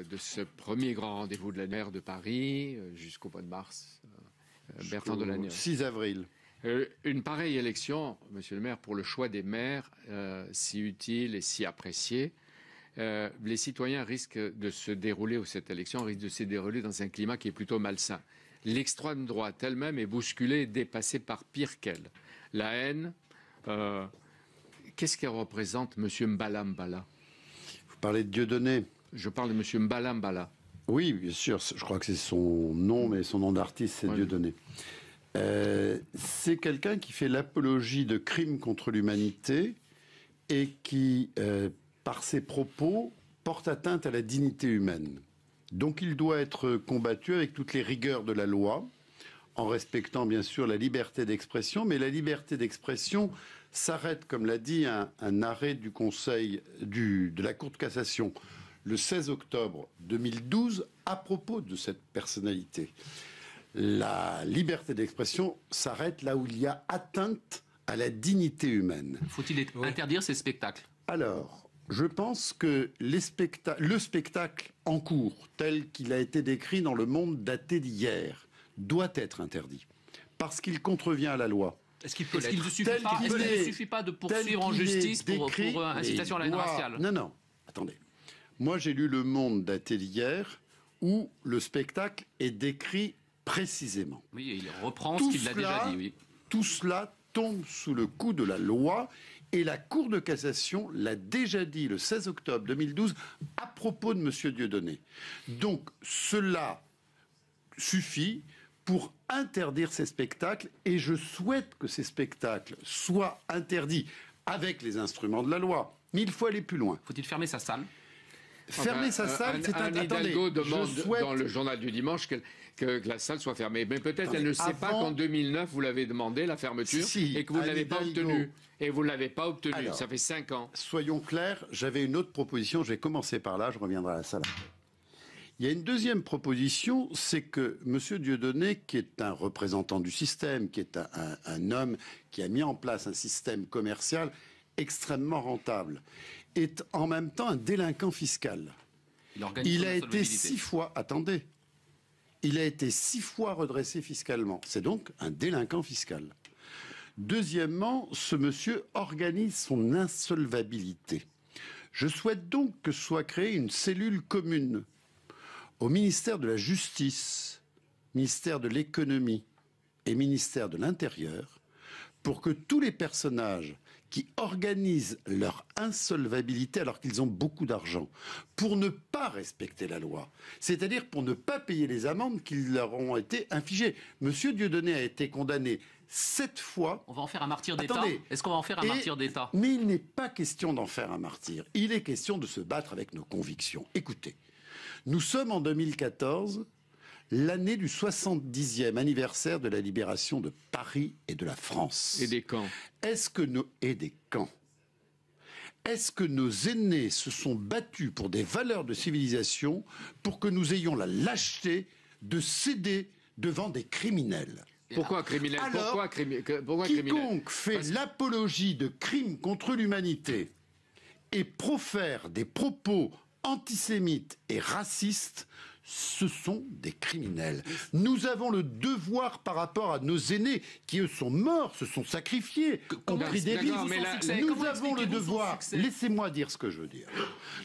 de ce premier grand rendez-vous de la maire de Paris jusqu'au mois de mars. Bertrand Delanoë. 6 avril. Une pareille élection, monsieur le maire, pour le choix des maires, si utile et si apprécié, les citoyens risquent de se dérouler, ou cette élection risque de se dérouler dans un climat qui est plutôt malsain. L'extrême droite elle-même est bousculée et dépassée par pire qu'elle. La haine, qu'est-ce qu'elle représente, monsieur Mbala Mbala? Vous parlez de Dieudonné? Je parle de monsieur Mbala Mbala. Oui, bien sûr, je crois que c'est son nom, mais son nom d'artiste, c'est Dieudonné. C'est quelqu'un qui fait l'apologie de crimes contre l'humanité et qui, par ses propos, porte atteinte à la dignité humaine. Donc il doit être combattu avec toutes les rigueurs de la loi, en respectant bien sûr la liberté d'expression, mais la liberté d'expression s'arrête, comme l'a dit un arrêt du Conseil de la Cour de cassation le 16 octobre 2012 à propos de cette personnalité. La liberté d'expression s'arrête là où il y a atteinte à la dignité humaine. Faut-il interdire ces spectacles? Alors, je pense que le spectacle en cours, tel qu'il a été décrit dans Le Monde daté d'hier, doit être interdit, parce qu'il contrevient à la loi. Est-ce qu'il ne suffit pas de poursuivre en justice pour incitation à la haine raciale? Non, attendez. Moi, j'ai lu Le Monde daté d'hier, où le spectacle est décrit précisément. Oui, il reprend ce qu'il a déjà dit. Oui. Tout cela tombe sous le coup de la loi et la Cour de cassation l'a déjà dit le 16 octobre 2012 à propos de M. Dieudonné. Donc cela suffit pour interdire ces spectacles et je souhaite que ces spectacles soient interdits avec les instruments de la loi. Mais il faut aller plus loin. Faut-il fermer sa salle? Fermer sa salle, c'est un Hidalgo demande dans le journal du dimanche que la salle soit fermée. Mais peut-être elle ne sait pas qu'en 2009, vous l'avez demandé, la fermeture, et que vous ne l'avez pas obtenue. Et vous ne l'avez pas obtenue. Alors, ça fait 5 ans. Soyons clairs, j'avais une autre proposition. Je vais commencer par là, je reviendrai à la salle. Il y a une deuxième proposition, c'est que M. Dieudonné, qui est un représentant du système, qui est un homme qui a mis en place un système commercial extrêmement rentable, est en même temps un délinquant fiscal. Il a été 6 fois... Attendez. Il a été 6 fois redressé fiscalement. C'est donc un délinquant fiscal. Deuxièmement, ce monsieur organise son insolvabilité. Je souhaite donc que soit créée une cellule commune au ministère de la Justice, ministère de l'Économie et ministère de l'Intérieur pour que tous les personnages qui organisent leur insolvabilité alors qu'ils ont beaucoup d'argent, pour ne pas respecter la loi, c'est-à-dire pour ne pas payer les amendes qui leur ont été infligées. Monsieur Dieudonné a été condamné 7 fois. On va en faire un martyr d'État? Est-ce qu'on va en faire un martyr d'État? Mais il n'est pas question d'en faire un martyr. Il est question de se battre avec nos convictions. Écoutez, nous sommes en 2014... l'année du 70e anniversaire de la libération de Paris et de la France. Et des camps. Est-ce que nos aînés se sont battus pour des valeurs de civilisation pour que nous ayons la lâcheté de céder devant des criminels? Pourquoi criminel? Alors, quiconque fait l'apologie de crimes contre l'humanité et profère des propos antisémites et racistes, ce sont des criminels. Nous avons le devoir par rapport à nos aînés qui, eux, sont morts, se sont sacrifiés, ont pris des risques. Nous avons le devoir, laissez-moi dire ce que je veux dire.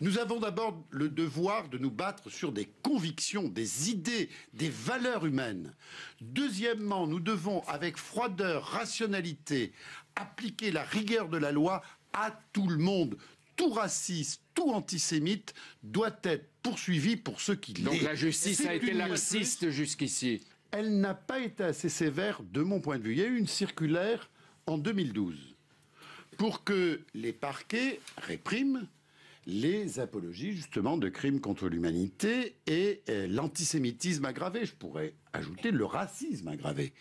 Nous avons d'abord le devoir de nous battre sur des convictions, des idées, des valeurs humaines. Deuxièmement, nous devons, avec froideur, rationalité, appliquer la rigueur de la loi à tout le monde. Tout raciste, tout antisémite doit être poursuivi pour ce qu'il est. Donc la justice a été laxiste jusqu'ici. Elle n'a pas été assez sévère de mon point de vue. Il y a eu une circulaire en 2012 pour que les parquets répriment les apologies justement de crimes contre l'humanité et l'antisémitisme aggravé. Je pourrais ajouter le racisme aggravé.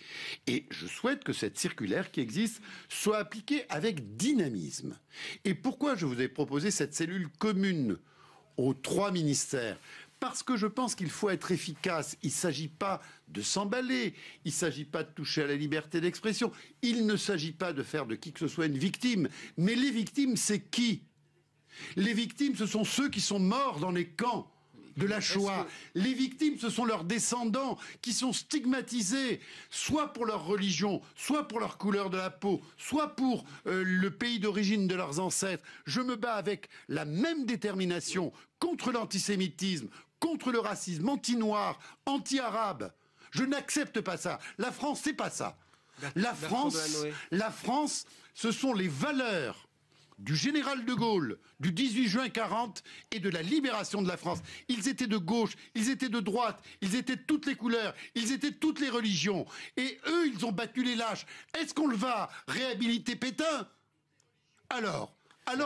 Et je souhaite que cette circulaire qui existe soit appliquée avec dynamisme. Et pourquoi je vous ai proposé cette cellule commune aux 3 ministères? Parce que je pense qu'il faut être efficace. Il ne s'agit pas de s'emballer, il ne s'agit pas de toucher à la liberté d'expression, il ne s'agit pas de faire de qui que ce soit une victime. Mais les victimes, c'est qui? Les victimes, ce sont ceux qui sont morts dans les camps. de la Shoah. Les victimes, ce sont leurs descendants qui sont stigmatisés, soit pour leur religion, soit pour leur couleur de la peau, soit pour le pays d'origine de leurs ancêtres. Je me bats avec la même détermination contre l'antisémitisme, contre le racisme anti-noir, anti-arabe. Je n'accepte pas ça. La France, c'est pas ça. La France, ce sont les valeurs du général de Gaulle, du 18 juin 40 et de la libération de la France. Ils étaient de gauche, ils étaient de droite, ils étaient de toutes les couleurs, ils étaient de toutes les religions. Et eux, ils ont battu les lâches. Est-ce qu'on le va réhabiliter Pétain ? Alors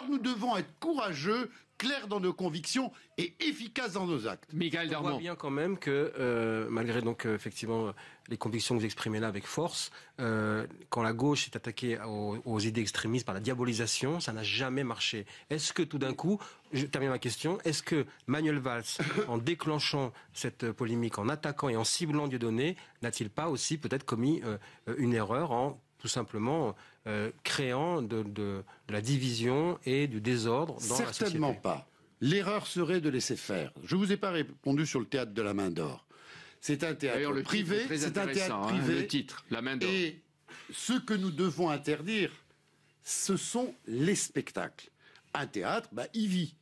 nous devons être courageux, clairs dans nos convictions et efficaces dans nos actes. Michaël Darmon. On voit bien quand même que, malgré donc effectivement les convictions que vous exprimez là avec force, quand la gauche est attaquée aux idées extrémistes par la diabolisation, ça n'a jamais marché. Est-ce que tout d'un coup, je termine ma question, est-ce que Manuel Valls, en déclenchant cette polémique, en attaquant et en ciblant Dieudonné, n'a-t-il pas aussi peut-être commis une erreur en tout simplement créant de la division et du désordre dans la société? Certainement pas. L'erreur serait de laisser faire. Je ne vous ai pas répondu sur le théâtre de la Main d'Or. C'est un théâtre privé. C'est un théâtre privé. Le titre, la Main d'Or. Et ce que nous devons interdire, ce sont les spectacles. Un théâtre, il vit.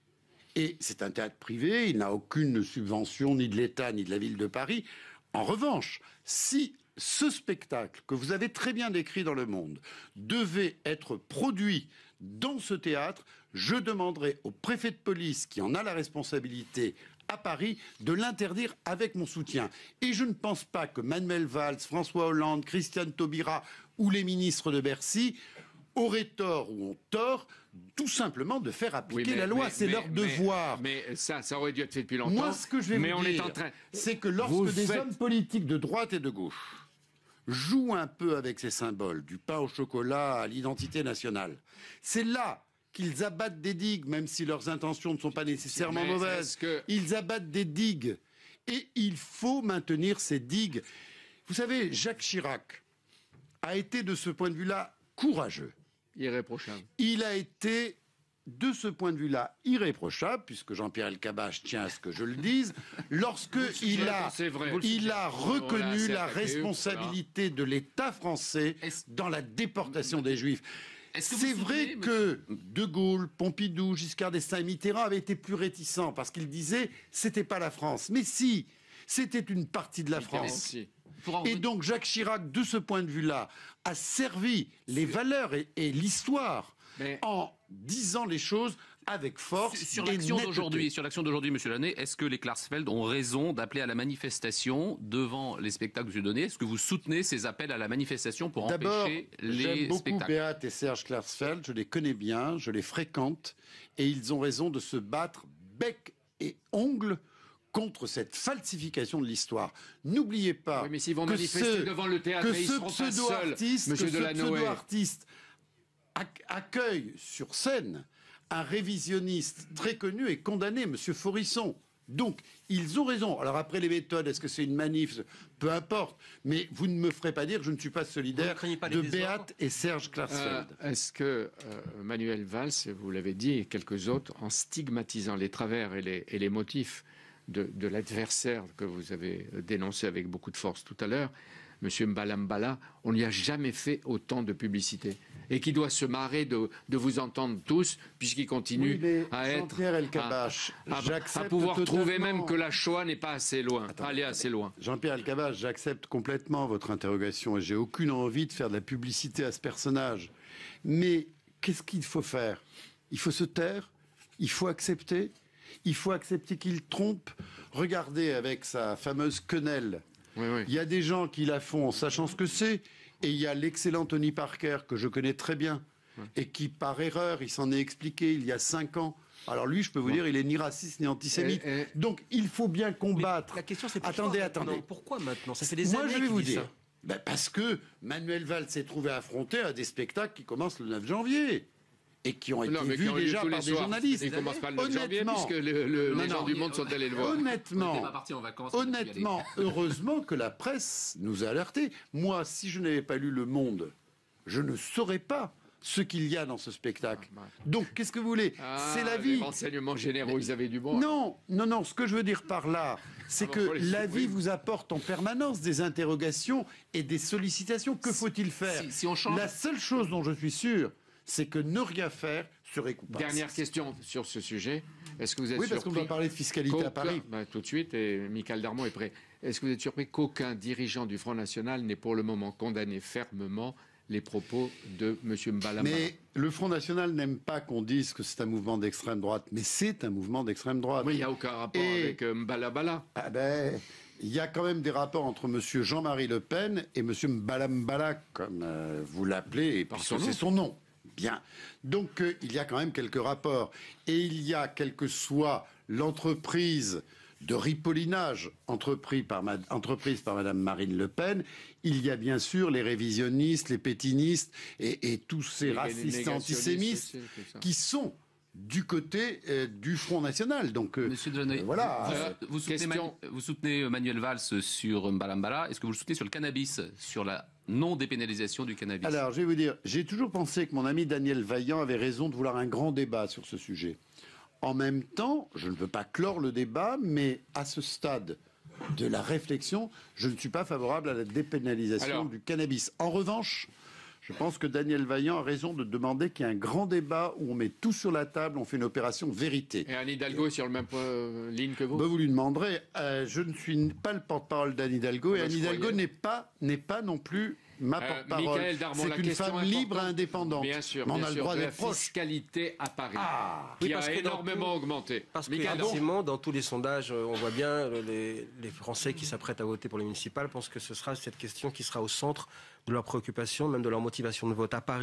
Et c'est un théâtre privé, il n'a aucune subvention ni de l'État ni de la ville de Paris. En revanche, si ce spectacle, que vous avez très bien décrit dans Le Monde, devait être produit dans ce théâtre, je demanderai au préfet de police, qui en a la responsabilité à Paris, de l'interdire avec mon soutien. Et je ne pense pas que Manuel Valls, François Hollande, Christiane Taubira ou les ministres de Bercy auraient tort ou ont tort tout simplement de faire appliquer la loi. C'est leur devoir. Mais ça aurait dû être fait depuis longtemps. Moi, ce que je vais vous dire, c'est que lorsque des hommes politiques de droite et de gauche jouent un peu avec ces symboles, du pain au chocolat à l'identité nationale, c'est là qu'ils abattent des digues, même si leurs intentions ne sont pas nécessairement mauvaises. Ils abattent des digues. Et il faut maintenir ces digues. Vous savez, Jacques Chirac a été de ce point de vue-là courageux. Irréprochable. Il a été, de ce point de vue-là, irréprochable, puisque Jean-Pierre Elkabbach tient à ce que je le dise, lorsqu'il a reconnu la responsabilité de l'État français dans la déportation des Juifs. C'est vrai que De Gaulle, Pompidou, Giscard d'Estaing et Mitterrand avaient été plus réticents parce qu'ils disaient « c'était pas la France ». Mais si, c'était une partie de la France. Et donc Jacques Chirac, de ce point de vue-là, a servi les valeurs et l'histoire en disant les choses avec force. Sur l'action d'aujourd'hui, Monsieur Lannet, est-ce que les Klarsfeld ont raison d'appeler à la manifestation devant les spectacles de Dieudonné? Est-ce que vous soutenez ces appels à la manifestation pour empêcher les spectacles? J'aime beaucoup Beat et Serge Klarsfeld, je les connais bien, je les fréquente, et ils ont raison de se battre bec et ongle contre cette falsification de l'histoire. N'oubliez pas mais s'ils vont manifester devant le théâtre, que ce pseudo-artiste accueille sur scène un révisionniste très connu et condamné, M. Forisson. Donc, ils ont raison. Alors après, les méthodes, est-ce que c'est une manif? Peu importe. Mais vous ne me ferez pas dire que je ne suis pas solidaire de Beat et Serge Klarsfeld. Est-ce que Manuel Valls, vous l'avez dit, et quelques autres, en stigmatisant les travers et les motifs de l'adversaire que vous avez dénoncé avec beaucoup de force tout à l'heure, M. Mbalambala, on n'y a jamais fait autant de publicité. Et qui doit se marrer de vous entendre tous, puisqu'il continue à pouvoir trouver même que la Shoah n'est pas assez loin, aller assez loin. Jean-Pierre Elkabbach, j'accepte complètement votre interrogation et j'ai aucune envie de faire de la publicité à ce personnage. Mais qu'est-ce qu'il faut faire? Il faut se taire, il faut accepter. Il faut accepter qu'il trompe. Regardez avec sa fameuse quenelle. Il y a des gens qui la font en sachant ce que c'est. Et il y a l'excellent Tony Parker, que je connais très bien, et qui, par erreur, il s'en est expliqué il y a 5 ans. Alors lui, je peux vous dire, il est ni raciste ni antisémite. Donc il faut bien combattre. La question, c'est attendez. Pourquoi maintenant? Ça fait des années je vais vous dire. Ça. Parce que Manuel Valls s'est trouvé affronté à des spectacles qui commencent le 9 janvier. Et qui ont été vus déjà par des journalistes. Ils ne commencent pas le 9 janvier, puisque les gens du monde sont allés le voir. Honnêtement, heureusement que la presse nous a alertés. Moi, si je n'avais pas lu Le Monde, je ne saurais pas ce qu'il y a dans ce spectacle. Donc, qu'est-ce que vous voulez? C'est la vie. Les renseignements généraux, ils avaient du bon. Non, ce que je veux dire par là, c'est que la vie vous apporte en permanence des interrogations et des sollicitations. Que faut-il faire? Si on change... La seule chose dont je suis sûr, c'est que ne rien faire serait coupable. Dernière question sur ce sujet. Est-ce que vous êtes surpris? Oui, parce qu'on doit parler de fiscalité à Paris. Tout de suite, et Michael Darmon est prêt. Est-ce que vous êtes surpris qu'aucun dirigeant du Front National n'ait pour le moment condamné fermement les propos de M. Mbala? Mais le Front National n'aime pas qu'on dise que c'est un mouvement d'extrême droite, mais c'est un mouvement d'extrême droite. Oui, il n'y a aucun rapport avec Mbala. Ah ben, il y a quand même des rapports entre M. Jean-Marie Le Pen et M. Mbala, comme vous l'appelez, parce que c'est son nom. Bien. Donc, il y a quand même quelques rapports. Et il y a, quelle que soit l'entreprise de ripollinage entreprise par Mme Marine Le Pen, il y a bien sûr les révisionnistes, les pétinistes et tous ces racistes antisémites qui sont du côté du Front National. Donc, Monsieur Delaunay, voilà. Vous soutenez Manuel Valls sur Mbala. Est-ce que vous le soutenez sur le cannabis, sur la non-dépénalisation du cannabis? Alors, je vais vous dire, j'ai toujours pensé que mon ami Daniel Vaillant avait raison de vouloir un grand débat sur ce sujet. En même temps, je ne veux pas clore le débat, mais à ce stade de la réflexion, je ne suis pas favorable à la dépénalisation du cannabis. En revanche, je pense que Daniel Vaillant a raison de demander qu'il y ait un grand débat où on met tout sur la table, on fait une opération vérité. Et Anne Hidalgo est sur le même ligne que vous? Vous lui demanderez. Je ne suis pas le porte-parole d'Anne Hidalgo, et Anne Hidalgo n'est pas non plus ma porte-parole. C'est une femme libre et indépendante. Bien sûr, mais on a le droit de la d'être proche. fiscalité à Paris, qui a énormément augmenté. Parce qu'effectivement, dans tous les sondages, on voit bien les Français qui s'apprêtent à voter pour les municipales pensent que ce sera cette question qui sera au centre de leur préoccupation, même de leur motivation de vote à Paris.